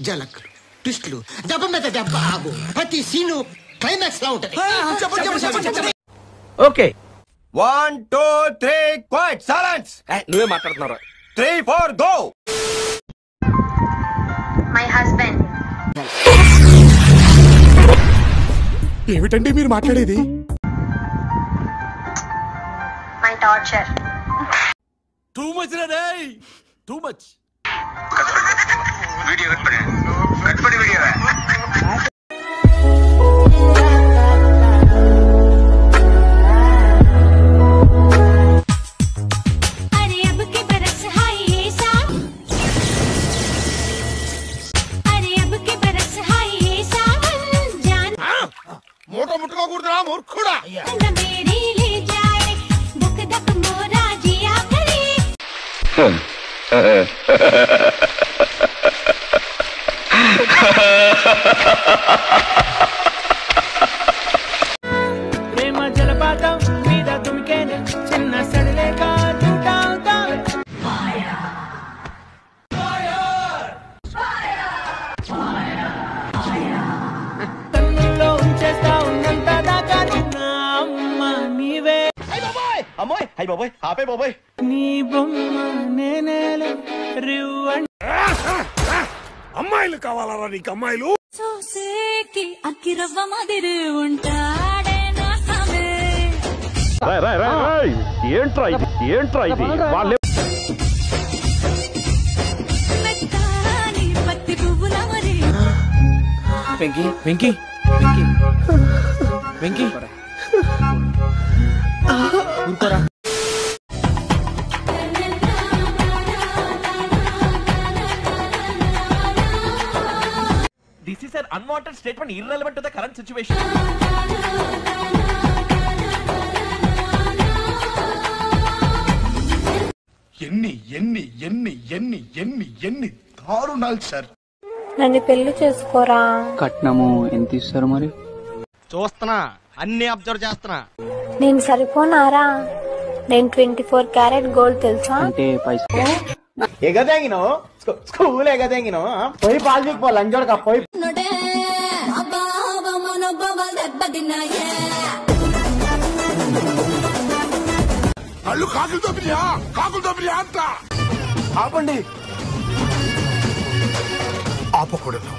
జలక్లు ట్విస్ట్లు దెబ్బ మీద దెబ్బ ఆగు ప్రతి సీను క్లైమాక్స్ లా ఉంటది. Okay 1 2 3 quite silence. నువ్వే మాట్లాడుతున్నారా? 3 4 గో. My husband. ఏమిటండి మీరు మాట్లాడేది? My torture. టూ మచ్ రే, టూ మచ్. వీడియో కట్పడి వీడియో. మూట ముట్టుకోకూడదురా మూర్ఖుడా. ప్రేమ జలపాతం మీద దుమికేనే చిన్న సడిలేక తన్నుల్లో ఉంచేస్తా ఉన్నంత దాకా అమ్మ నీవే. అమ్మాయి హై బాబాయ్ ఆపే బాబాయ్. నీ బొమ్మ నేనేలే రివ్వండి. అమ్మాయిలు కావాలరా నీకు? అమ్మాయిలు చూసేకి అక్కిరవ్వ మాదిరి ఉంటాడే నా సామే. ఏంట్రా ఇది వాళ్ళే మెత్తాని పత్తి పువ్వుల మరి. వెంకీ వెంకీ వెంకీ వెంకీ ఊరుకోరా. This is an unwanted statement irrelevant to the current situation. ఎన్ని ఎన్ని ఎన్ని ఎన్ని ఎన్ని ఎన్ని దారుణాలు సార్. నన్ను పెళ్లి చేసుకోరా. కట్నము ఎంత ఇస్తారు మరి? చూస్తున్నా, అన్ని అబ్జర్వ్ చేస్తున్నా. నేను సరిపోనారా? నేను 24 క్యారెట్ గోల్డ్ తెలుసా? అంటే పైసా ఎగదెంగినో స్కూల్ ఎగదెంగినో పోయి పాలు పీకిపో లంజోడక పోయి. అల్లు కాకులు దొబ్బినా అంట. ఆపండి. ఆపకూడదు.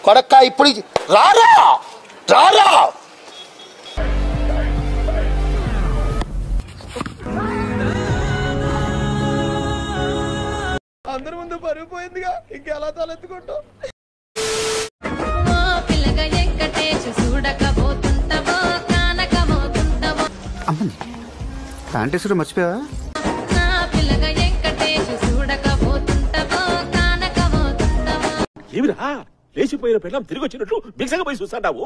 కొడక్క ఇప్పుడు రారా రారా. అందరి ముందు పరుగు పోయిందిగా, ఇంకెలా తలెత్తుకుంటావు? పిల్లగా ఎక్కటేసి చూడకపోతుంటావో కానకపోతుంటావో. అమ్మని ప్యాంటేసుడు మర్చిపోయావా? నా పిల్లగా ఎక్కటేసి చూడకపోతుంటావో కానకపోతుంటావో. ఏమిరా లేచిపోయిన పిల్లం తిరిగి వచ్చినట్లు బిగ్సంగా పోయి చూస్తాడావు?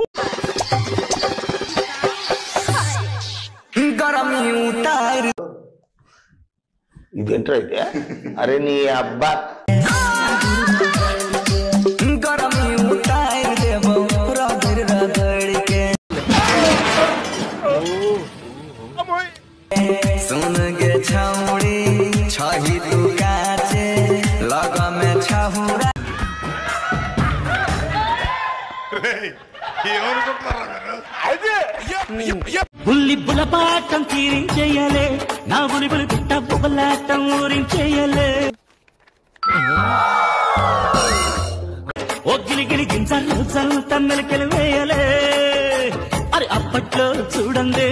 ఇదేంట్రా అయితే? అరే నీ అబ్బా బుల్లి బులపాటం తీరించేయలే, నా బులిబులి పిట్ట బుబలాటం ఊరించేయలే. ఓ గిలిగిలి గింజలు తన్నెలకెలు వేయలే. అరే అప్పట్లో చూడండి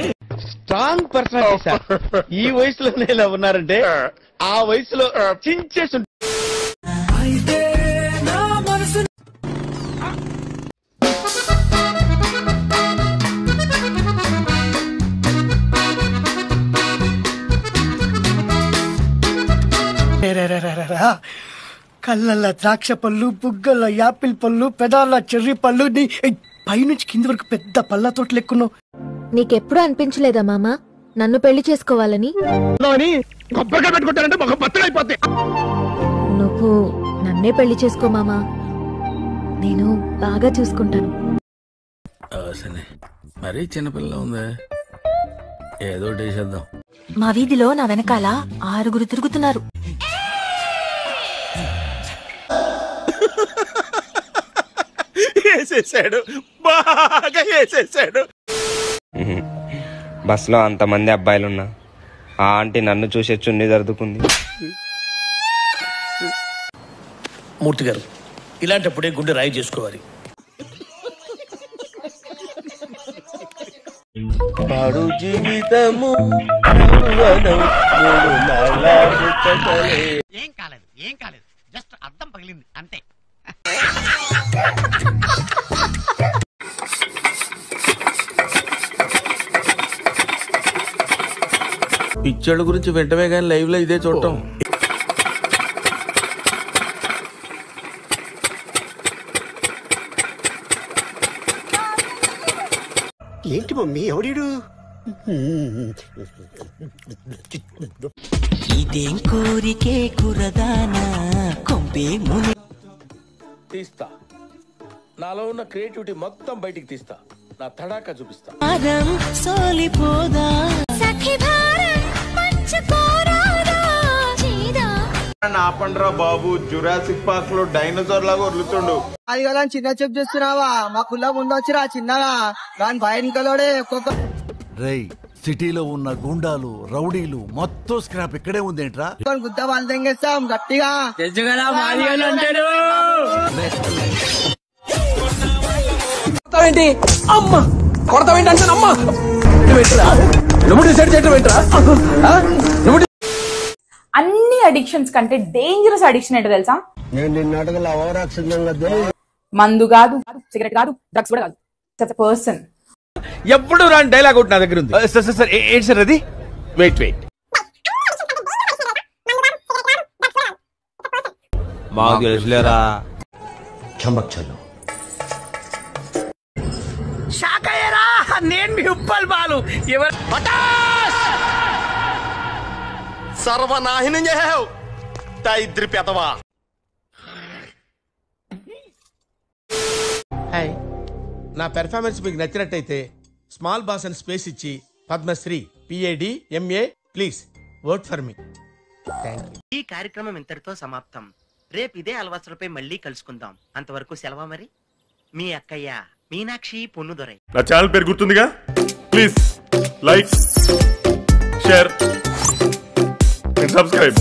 స్ట్రాంగ్ పర్సనాలిటీ సార్. ఈ వయసులోనే ఇలా ఉన్నారంటే ఆ వయసులో చించేసి. కళ్ళల్లో ద్రాక్ష పళ్ళు, బుగ్గల్లో యాపిల్ పళ్ళు, పెదాల చెర్రీ పళ్ళు, పైనుంచి కింది వరకు పెద్ద పళ్ళ తోట లెక్కున్నావు. నీకెప్పుడు అనిపించలేదా మామ నన్ను పెళ్లి చేసుకోవాలని? కొబ్బరికాయ పెట్టుకుంటారంటే ఒక బత్తలు అయిపోతాయి. నువ్వు నన్నే పెళ్లి చేసుకో మామా, నేను బాగా చూసుకుంటాను. మరీ చిన్నపిల్ల ఉందా, ఏదో చేద్దాం. మా వీధిలో నా వెనకాల 6 తిరుగుతున్నారు. వేసేసాడు, బాగా వేసేసాడు. బస్సులో అంతమంది అబ్బాయిలున్నా ఆ ఆంటీ నన్ను చూసే చున్నీ దర్దుకుంది. మూర్తి గారు, ఇలాంటప్పుడే గుండె రాయి చేసుకోవాలి. ఏం కాలేదు జస్ట్ అద్దం పగిలింది అంతే. పిచ్చోళ్ళ గురించి వెంటనే కానీ లైవ్ లో ఇదే చూడటం. ఏంటి మమ్మీ ఎవడీడు? ఇదేం కోరికే కురదానా కొంపే ముని. తీస్తా, నాలో ఉన్న క్రియేటివిటీ మొత్తం బయటికి తీస్తా, నా తడాకా చూపిస్తా. సోలిపోదా సఖి భారం పంచుకోరాదా చీదా. ఆపండ్రా బాబు, జురాసిక్ పార్క్ లో డైనోసార్ లాగా వదులుతుండు. అది కదా చిన్న చెప్ చేస్తున్నావా? మా కుల్ల ముందు వచ్చిరా చిన్నగా దాని భయంకలోడే ఒక్కొక్క. రేయ్, సిటీలో ఉన్న గుండాలు రౌడీలు మొత్తం స్క్రాప్ ఇక్కడే ఉందేంట్రా? గుద్ద వాళ్ళు తెంగేస్తాం గట్టిగా. అమ్మా కొడతావేంటి అంటే అమ్మా నువ్వు డిసైడ్ చేయటం ఏంట్రా? అన్ని అడిక్షన్స్ కంటే డేంజరస్ అడిక్షన్ ఏంటో తెలుసా? మందు కాదు, సిగరెట్ కాదు, డ్రగ్స్ కూడా కాదు, పర్సన్. ఎప్పుడు రాని డైలాగ్ ఒకటి నా దగ్గర ఉంది. సార్ ఏంటి సార్ అది? వెయిట్ మాకు తెలుసులేరా. నేను మీ ఉప్పల్ బాలు సర్వనాశనం చేసావు దరిద్ర పెదవా. హాయ్, నా పెర్ఫార్మెన్స్ మీకు నచ్చినట్టయితే స్మాల్ బాస్ అని స్పేస్ ఇచ్చి Padmashri PAD MA please work for me. ఈ కార్యక్రమం ఇంతటితో సమాప్తం. రేపు ఇదే అలవాసులపై మళ్ళీ కలుసుకుందాం. అంతవరకు సెలవా మరి. మీ అక్కయ్య మీనాక్షి పొన్నుదొరై. నా ఛానల్ పేరు గుర్తుందిగా, please like, share and subscribe.